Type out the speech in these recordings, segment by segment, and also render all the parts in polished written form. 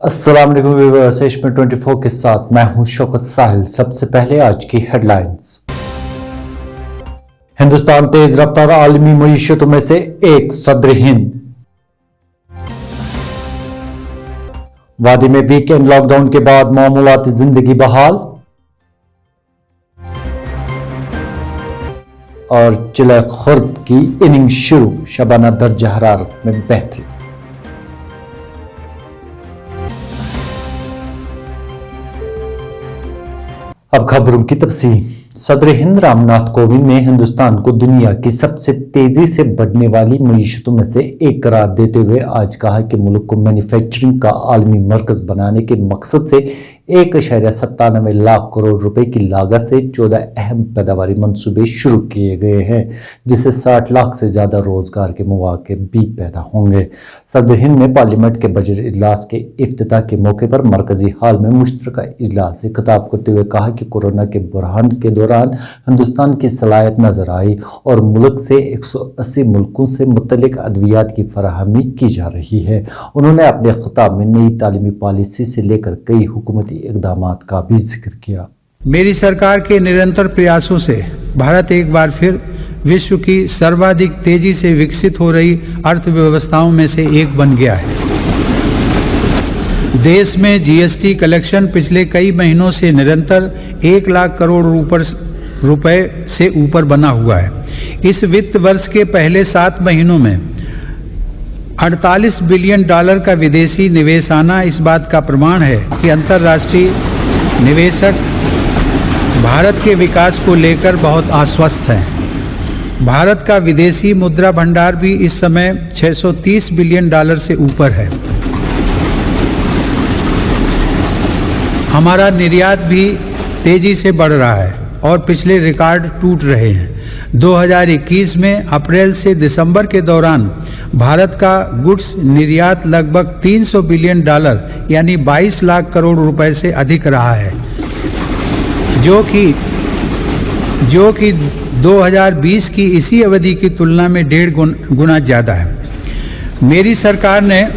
अस्सलाम वालेकुम व्यूअर्स, एशमी 24 के साथ मैं हूं शौकत साहिल। सबसे पहले आज की हेडलाइंस। हिंदुस्तान तेज रफ्तार आलमी मईशतों में से एक, सदर हिंद। वादी में वीकेंड लॉकडाउन के बाद मामूलाती जिंदगी बहाल। और जिला खुर्द की इनिंग शुरू, शबाना दर्जा हरारत में बेहतरी। अब खबरों की तफसील। सदर हिंद रामनाथ कोविंद ने हिंदुस्तान को दुनिया की सबसे तेजी से बढ़ने वाली मईशतों में से एक करार देते हुए आज कहा कि मुल्क को मैन्युफैक्चरिंग का आलमी मरकज बनाने के मकसद से 1.97 लाख करोड़ रुपए की लागत से 14 अहम पैदावारी मंसूबे शुरू किए गए हैं, जिससे 60 लाख से ज्यादा रोजगार के मौके भी पैदा होंगे। सदर हिंद में पार्लियामेंट के बजट इजलास के इफ्तिताह के मौके पर मरकजी हाल में मुश्तरका इजलास से खिताब करते हुए कहा कि कोरोना के बहरान के दौरान हिंदुस्तान की सलाहियत नजर आई और मुल्क से 180 मुल्कों से मुतल्लिक अद्वियात की फराहमी की जा रही है। उन्होंने अपने खिताब में नई तालीमी पॉलिसी से लेकर कई हुकूमती इक़दामात का भी जिक्र किया। मेरी सरकार के निरंतर प्रयासों से भारत एक बार फिर विश्व की सर्वाधिक तेजी से विकसित हो रही अर्थव्यवस्थाओं में से एक बन गया है। देश में जीएसटी कलेक्शन पिछले कई महीनों से निरंतर 1 लाख करोड़ रुपए से ऊपर बना हुआ है। इस वित्त वर्ष के पहले 7 महीनों में 48 बिलियन डॉलर का विदेशी निवेश आना इस बात का प्रमाण है कि अंतर्राष्ट्रीय निवेशक भारत के विकास को लेकर बहुत आश्वस्त हैं। भारत का विदेशी मुद्रा भंडार भी इस समय 630 बिलियन डॉलर से ऊपर है। हमारा निर्यात भी तेजी से बढ़ रहा है और पिछले रिकॉर्ड टूट रहे हैं। 2021 में अप्रैल से दिसंबर के दौरान भारत का गुड्स निर्यात लगभग 300 बिलियन डॉलर यानी 22 लाख करोड़ रुपए से अधिक रहा है, जो कि 2020 की इसी अवधि की तुलना में 1.5 गुना ज़्यादा है। मेरी सरकार ने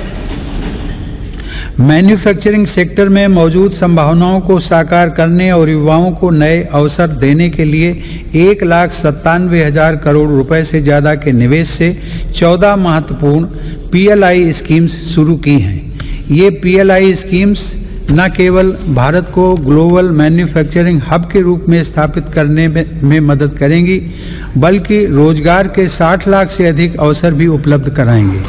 मैन्युफैक्चरिंग सेक्टर में मौजूद संभावनाओं को साकार करने और युवाओं को नए अवसर देने के लिए 1,97,000 करोड़ रुपए से ज़्यादा के निवेश से 14 महत्वपूर्ण पीएलआई स्कीम्स शुरू की हैं। ये पीएलआई स्कीम्स न केवल भारत को ग्लोबल मैन्युफैक्चरिंग हब के रूप में स्थापित करने में मदद करेंगी, बल्कि रोजगार के 60 लाख से अधिक अवसर भी उपलब्ध कराएंगे।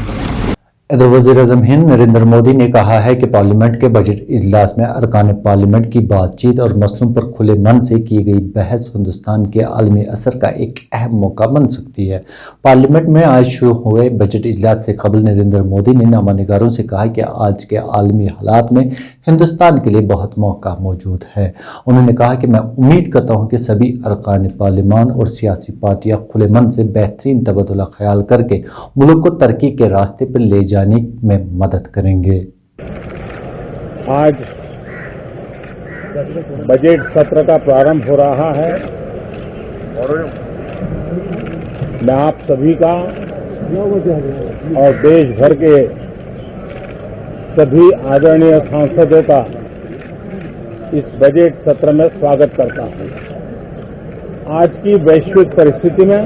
इधर वज़ीर-ए-आज़म हिंद नरेंद्र मोदी ने कहा है कि पार्लियामेंट के बजट इजलास में अरकान पार्लियामेंट की बातचीत और मसलों पर खुले मन से की गई बहस हिंदुस्तान के आलमी असर का एक अहम मौका बन सकती है। पार्लियामेंट में आज शुरू हुए बजट इजलास से कबल नरेंद्र मोदी ने नामानिगारों से कहा कि आज के आलमी हालात में हिंदुस्तान के लिए बहुत मौका मौजूद है। उन्होंने कहा कि मैं उम्मीद करता हूँ कि सभी अरकान पार्लियामान और सियासी पार्टियाँ खुले मन से बेहतरीन तबादला ख्याल करके मुल्क को तरक्की के रास्ते पर ले जाने में मदद करेंगे। आज बजट सत्र का प्रारंभ हो रहा है और मैं आप सभी का और देश भर के सभी आदरणीय सांसदों का इस बजट सत्र में स्वागत करता हूं। आज की वैश्विक परिस्थिति में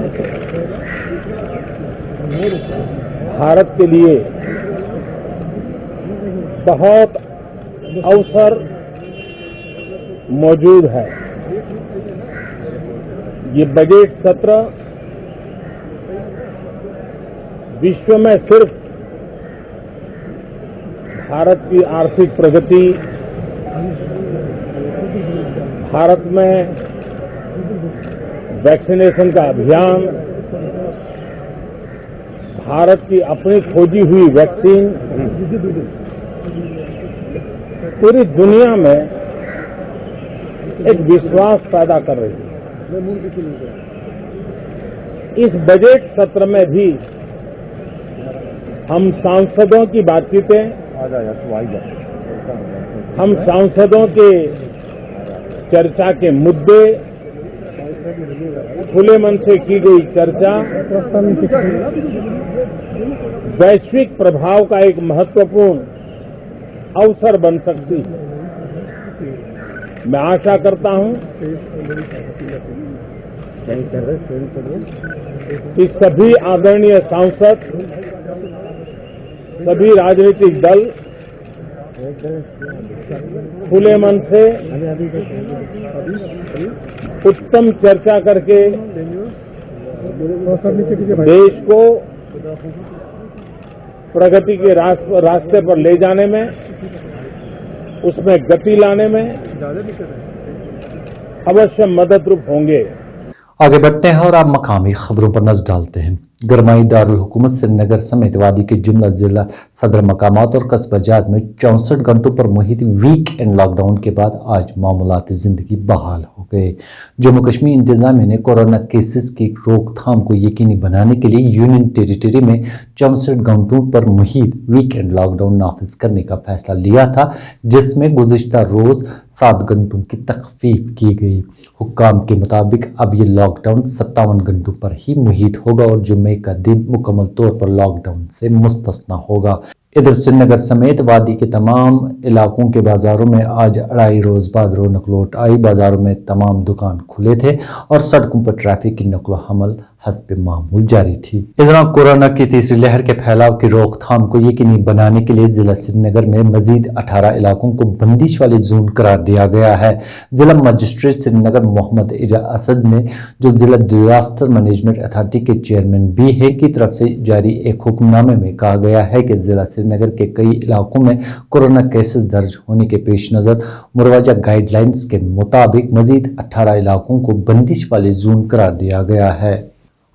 भारत के लिए बहुत अवसर मौजूद है। ये बजट सत्र विश्व में सिर्फ भारत की आर्थिक प्रगति, भारत में वैक्सीनेशन का अभियान, भारत की अपनी खोजी हुई वैक्सीन पूरी दुनिया में एक विश्वास पैदा कर रही है। इस बजट सत्र में भी हम सांसदों की बातचीतें, हम सांसदों के चर्चा के मुद्दे, खुले मन से की गई चर्चा वैश्विक प्रभाव का एक महत्वपूर्ण अवसर बन सकती है। मैं आशा करता हूं कि सभी आदरणीय सांसद, सभी राजनीतिक दल खुले मन से उत्तम चर्चा करके देश को प्रगति के रास्ते पर ले जाने में, उसमें गति लाने में अवश्य मददरूप होंगे। आगे बढ़ते हैं और आप मकामी खबरों पर नजर डालते हैं। गरमाई दारुल हुकूमत श्रीनगर समेत वादी के जुमला जिला सदर मकामात और कस्बा जात में 64 घंटों पर मुहित वीक एंड लॉकडाउन के बाद आज मामूलात जिंदगी बहाल हो गए। जम्मू कश्मीर इंतजामिया ने कोरोना केसेस की रोकथाम को यकीनी बनाने के लिए यूनियन टेरिटरी में 64 घंटों पर मुहित वीक एंड लॉकडाउन नाफिज करने का फैसला लिया था, जिसमें गुज़िश्ता रोज 7 घंटों की तखफीफ की गई। हुक्काम के मुताबिक अब ये लॉकडाउन 57 घंटों पर ही मुहित होगा और जुम्मे का दिन मुकम्मल तौर पर लॉकडाउन से मुस्तस्ना होगा। इधर श्रीनगर समेत वादी के तमाम इलाकों के बाजारों में आज अढ़ाई रोज बाद रौनक लौट आई। बाजारों में तमाम दुकान खुले थे और सड़कों पर ट्रैफिक की नकलो हमल हस्ब मामूल जारी थी। इस दौरान कोरोना की तीसरी लहर के फैलाव की रोकथाम को यकीनी बनाने के लिए जिला श्रीनगर में मजीद 18 इलाकों को बंदिश वाले जोन करार दिया गया है। जिला मजिस्ट्रेट श्रीनगर मोहम्मद इजा असद ने, जो जिला डिजास्टर मैनेजमेंट अथॉरिटी के चेयरमैन भी है, की तरफ से जारी एक हुक्मनामे में कहा गया है कि जिला श्रीनगर के कई इलाकों में कोरोना केसेस दर्ज होने के पेश नज़र मुरवजा गाइडलाइंस के मुताबिक मजीद 18 इलाकों को बंदिश वाले जोन करार दिया गया है।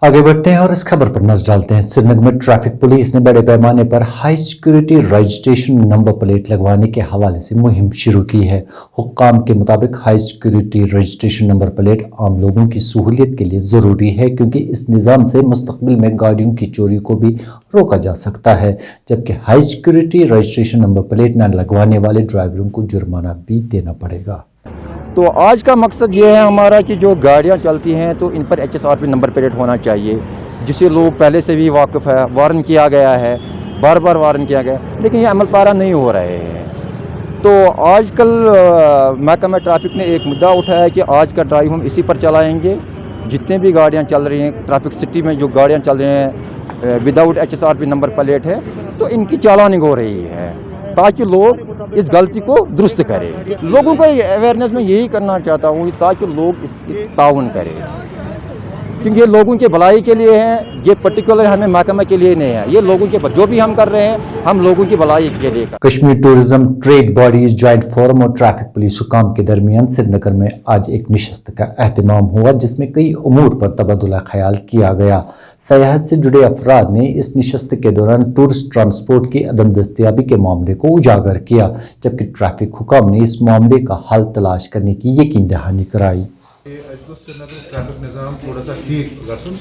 आगे बढ़ते हैं और इस खबर पर नजर डालते हैं। श्रीनगर में ट्रैफिक पुलिस ने बड़े पैमाने पर high security registration number plate लगवाने के हवाले से मुहिम शुरू की है। हुक्काम के मुताबिक high security registration number plate आम लोगों की सहूलियत के लिए ज़रूरी है, क्योंकि इस निज़ाम से मुस्तकबिल में गाड़ियों की चोरी को भी रोका जा सकता है, जबकि high security registration number plate न लगवाने वाले ड्राइवरों को जुर्माना भी देना पड़ेगा। तो आज का मकसद ये है हमारा कि जो गाड़ियाँ चलती हैं तो इन पर HSRP नंबर प्लेट होना चाहिए, जिसे लोग पहले से भी वाकिफ़ है। वार्न किया गया है, बार बार वार्न किया गया, लेकिन ये अमल पारा नहीं हो रहे हैं। तो आजकल महकमा ट्रैफिक ने एक मुद्दा उठाया कि आज का ड्राइव हम इसी पर चलाएँगे। जितने भी गाड़ियाँ चल रही हैं ट्रैफिक सिटी में, जो गाड़ियाँ चल रही हैं विदाउट HSRP नंबर प्लेट है, तो इनकी चालानिंग हो रही है ताकि लोग इस गलती को दुरुस्त करें। लोगों को अवेयरनेस में यही करना चाहता हूँ ताकि लोग इसकी ताउन करें, क्योंकि ये लोगों के भलाई के लिए है, ये पर्टिकुलर हमें महकमा के लिए नहीं है। ये लोगों के जो भी हम कर रहे हैं हम लोगों की भलाई के लिए कर। Kashmir tourism trade bodies joint forum और ट्रैफिक पुलिस हुकाम के दरमियान श्रीनगर में आज एक नशस्त का एहतमाम हुआ, जिसमें कई उमूर पर तबादुला ख्याल किया गया। सयाहत से जुड़े अफराद ने इस नशस्त के दौरान टूरिस्ट ट्रांसपोर्ट की अदम दस्तियाबी के मामले को उजागर किया, जबकि ट्रैफिक हुकाम ने इस मामले का हल तलाश करने की यकीन दहानी कराई। ट्रैफिक निज़ाम थोड़ा सा ठीक गसन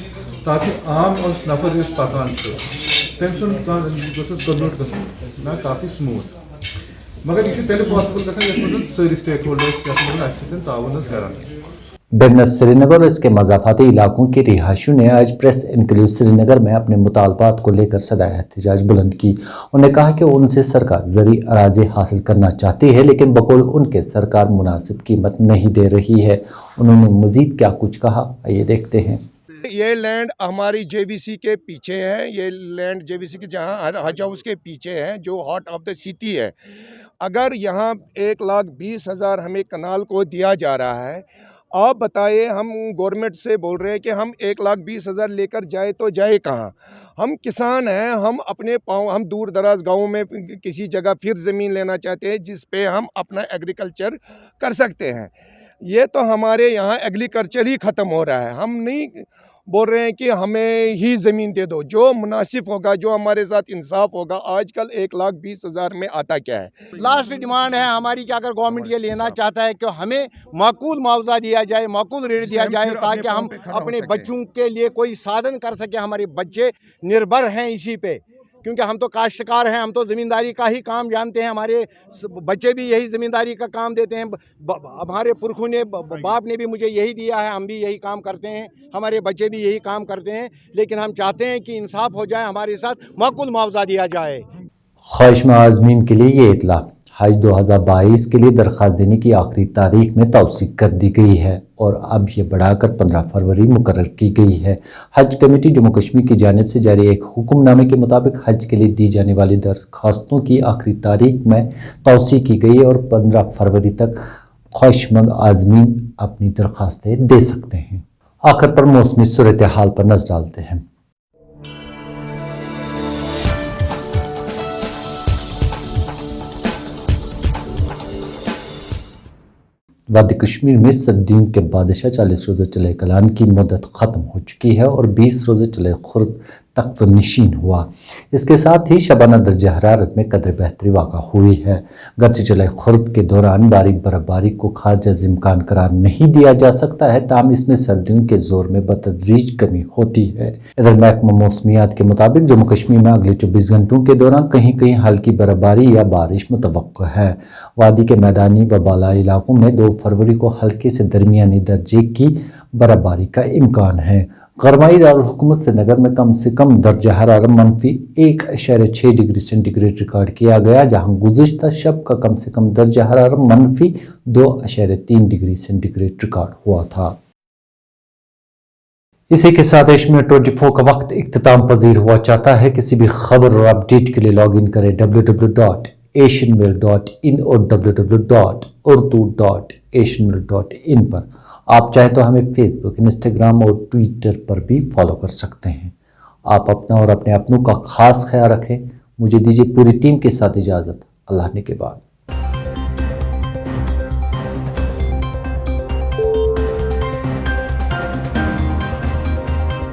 ताकि आम नफर इस पकान तम सुन ना काफ़ी स्मूथ, मगर यह तेल पॉसिबल गसान सारी स्टेक होल्डर्स ताउन करान। बेगनर श्रीनगर और इसके मज़ाफ़ाती इलाकों के रिहायशियों ने आज प्रेस इनक्लूव श्रीनगर में अपने मुतालबात को लेकर सदाए एहतजाज बुलंद की। उन्होंने कहा कि उनसे सरकार ज़री अराज़ी हासिल करना चाहती है, लेकिन बकौल उनके सरकार मुनासिब कीमत नहीं दे रही है। उन्होंने मज़ीद क्या कुछ कहा, आइए देखते हैं। ये लैंड हमारी JVC के पीछे है, ये लैंड JVC के जहाँ हज हाउस के पीछे है, जो हार्ट ऑफ द सिटी है। अगर यहाँ 1,20,000 हमें कनाल को दिया जा रहा है, आप बताइए, हम गवर्नमेंट से बोल रहे हैं कि हम 1,20,000 लेकर जाए तो जाए कहाँ। हम किसान हैं, हम अपने पाँव, हम दूर दराज गाँव में किसी जगह फिर ज़मीन लेना चाहते हैं जिस पे हम अपना एग्रीकल्चर कर सकते हैं। ये तो हमारे यहाँ एग्रीकल्चर ही ख़त्म हो रहा है। हम नहीं बोल रहे हैं कि हमें ही ज़मीन दे दो, जो मुनासिब होगा, जो हमारे साथ इंसाफ होगा। आजकल 1,20,000 में आता क्या है। लास्ट डिमांड है हमारी कि अगर गवर्नमेंट ये लेना चाहता है कि हमें माकूल मुआवजा दिया जाए, माकूल रेट दिया जाए, ताकि हम अपने बच्चों के लिए कोई साधन कर सके। हमारे बच्चे निर्भर हैं इसी पे, क्योंकि हम तो काश्तकार हैं, हम तो ज़मींदारी का ही काम जानते हैं। हमारे बच्चे भी यही ज़मींदारी का काम देते हैं। हमारे पुरखों ने, बाप ने भी मुझे यही दिया है, हम भी यही काम करते हैं, हमारे बच्चे भी यही काम करते हैं। लेकिन हम चाहते हैं कि इंसाफ हो जाए, हमारे साथ माकूल मुआवजा दिया जाए। ख्वाहिश में आज़मीन के लिए ये इतला। حج 2022 کے لیے درخواست دینے کی آخری تاریخ میں توسیع کر دی گئی ہے اور اب یہ بڑھا کر 15 فروری مقرر کی گئی ہے۔ حج کمیٹی جموں کشمیر کی جانب سے جاری ایک حکم نامے کے مطابق حج کے لیے دی جانے والی درخواستوں کی آخری تاریخ میں توسیع کی گئی اور 15 فروری تک خواہشمند عازمین اپنی درخواستیں دے سکتے ہیں۔ آخر پر موسمی صورتحال پر نظر ڈالتے ہیں۔ وادی کشمیر میں سردیوں کے بادشاہ 40 روزہ چلے کلان کی مدت ختم ہو چکی ہے اور 20 روزہ چلے خرد تخت نشین ہوا۔ اس کے ساتھ ہی شبانہ درجہ حرارت میں قدر بہتری واقع ہوئی ہے۔ گرچہ چلے خرد کے دوران باری برفباری کو خارج از امکان قرار نہیں دیا جا سکتا ہے، تاہم اس میں سردیوں کے زور میں بتدریج کمی ہوتی ہے۔ ادھر محکمہ موسمیات کے مطابق جموں کشمیر میں اگلے 24 گھنٹوں کے دوران کہیں کہیں ہلکی برفباری یا بارش متوقع ہے۔ وادی کے میدانی و بالائی علاقوں میں 2 فروری کو ہلکے سے درمیانی درجے کی برفباری کا امکان ہے۔ گرمائی دارالحکومت سری نگر میں کم سے کم درجہ حرارت -1.6 ڈگری سینٹی گریڈ ریکارڈ کیا گیا، جہاں گزشتہ شب کا کم سے کم درجہ حرارت -2.3 ڈگری سینٹی گریڈ ریکارڈ ہوا تھا۔ اسی کے ساتھ ایشین منٹ 24 کا وقت اختتام پذیر ہوا چاہتا ہے۔ کسی بھی خبر اور اپڈیٹ کے لیے لاگ ان کریں www.asianmail.in اور www.urdu.asianmail.in پر۔ آپ چاہیں تو ہمیں فیس بک، انسٹاگرام اور ٹویٹر پر بھی فالو کر سکتے ہیں۔ آپ اپنا اور اپنے اپنوں کا خاص خیال رکھیں۔ مجھے دیجیے پوری ٹیم کے ساتھ اجازت۔ اللہ نے کے بعد۔